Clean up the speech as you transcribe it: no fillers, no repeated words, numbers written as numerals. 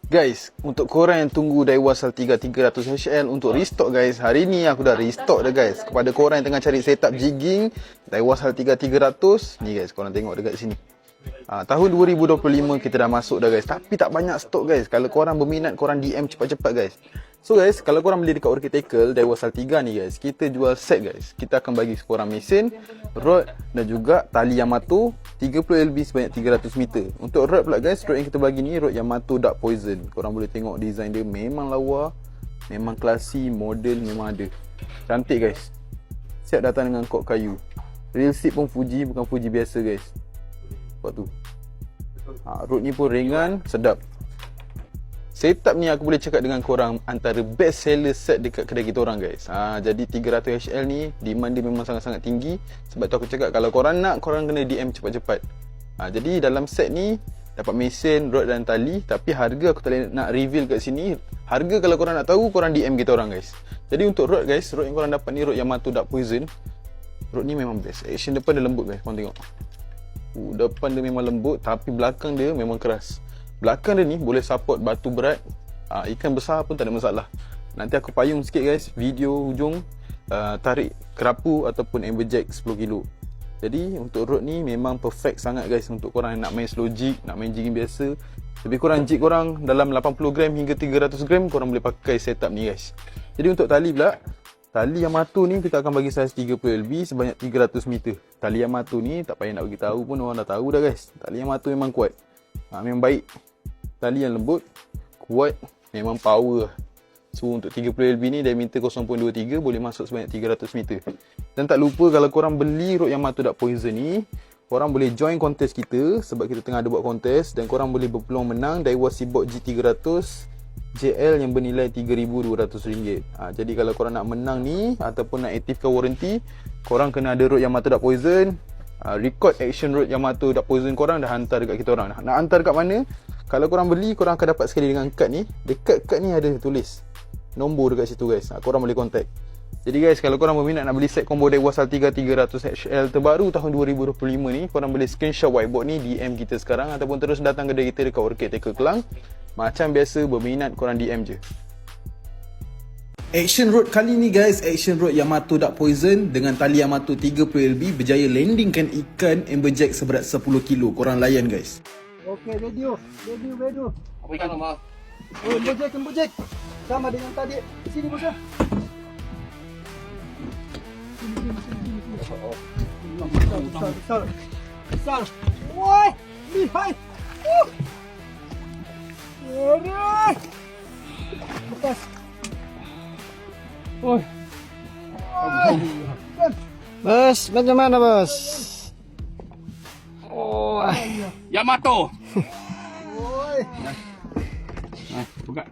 Guys, untuk korang yang tunggu Daiwa Saltiga 300 HL untuk restock guys, hari ni aku dah restock dah guys. Kepada korang yang tengah cari setup jigging Daiwa Saltiga 300, ni guys, korang tengok dekat sini. Tahun 2025 kita dah masuk dah guys, tapi tak banyak stok guys. Kalau korang berminat, korang DM cepat-cepat guys. So guys, kalau korang beli dekat Orchid Tackle Daiwa Saltiga ni guys, kita jual set guys. Kita akan bagi korang mesin, rod dan juga tali Yamato 30 LB sebanyak 300 meter. Untuk rod pula guys, rod yang kita bagi ni rod Yamato Dark Poison. Korang boleh tengok design dia memang lawa, memang klasi, model memang ada. Cantik guys. Siap datang dengan kok kayu. Real seat pun Fuji, bukan Fuji biasa guys. Sebab tu rod ni pun ringan, sedap. Setup ni aku boleh cakap dengan korang antara best seller set dekat kedai kita orang guys. Jadi 300 HL ni demand dia memang sangat-sangat tinggi. Sebab tu aku cakap kalau korang nak, korang kena DM cepat-cepat. Jadi dalam set ni dapat mesin, rod dan tali. Tapi harga aku tak boleh nak reveal kat sini. Harga kalau korang nak tahu, korang DM kita orang guys. Jadi untuk rod guys, rod yang korang dapat ni rod Yamato Dark Poison. Rod ni memang best. Action depan dia lembut guys, korang tengok. Depan dia memang lembut, tapi belakang dia memang keras. Belakang dia ni boleh support batu berat, ikan besar pun tak ada masalah. Nanti aku payung sikit guys, video hujung tarik kerapu ataupun amberjack 10 kilo. Jadi untuk rod ni memang perfect sangat guys untuk korang yang nak main slow jig, nak main jigging biasa. Lebih kurang jig korang dalam 80 gram hingga 300 gram, korang boleh pakai setup ni guys. Jadi untuk tali pula, tali Yamato ni kita akan bagi saiz 30 LB sebanyak 300 meter. Tali Yamato ni tak payah nak bagi tahu pun, orang dah tahu dah guys. Tali Yamato memang kuat. Memang baik. Tali yang lembut, kuat, memang power. So untuk 30 LB ni diameter 0.23 boleh masuk sebanyak 300 meter. Dan tak lupa kalau korang beli rod Yamato Dark Poison ni, korang boleh join kontes kita sebab kita tengah ada buat kontes dan korang boleh berpeluang menang Daiwa Seaboard G300 JL yang bernilai RM3,200. Jadi kalau korang nak menang ni ataupun nak aktifkan warranty, korang kena ada rod Yamato Dark Poison. Record action rod Yamato Dark Poison korang dah hantar dekat kita orang. Nak hantar dekat mana? Kalau korang beli, korang akan dapat sekali dengan kad ni. Dekat kad ni ada tulis nombor dekat situ guys. Korang boleh contact. Jadi guys, kalau korang berminat nak beli set combo Daiwa Saltiga 300 HL terbaru tahun 2025 ni, korang boleh screenshot whiteboard ni, DM kita sekarang ataupun terus datang kedai kita dekat Orchid Tackle Kelang. Macam biasa, berminat korang DM je. Action rod kali ni guys, action rod Yamato Dark Poison dengan tali Yamato 30 LB berjaya landingkan ikan amberjack seberat 10 kilo. Korang layan guys. Okey, radio. Apa ikan tu, Ma? Oh, amberjack. Sama dengan tadi. Sini bos. Besar. Woi, lihai. Lepas. Oi. Bos, macam mana bos? Oh, Yamato. Oi. Buka.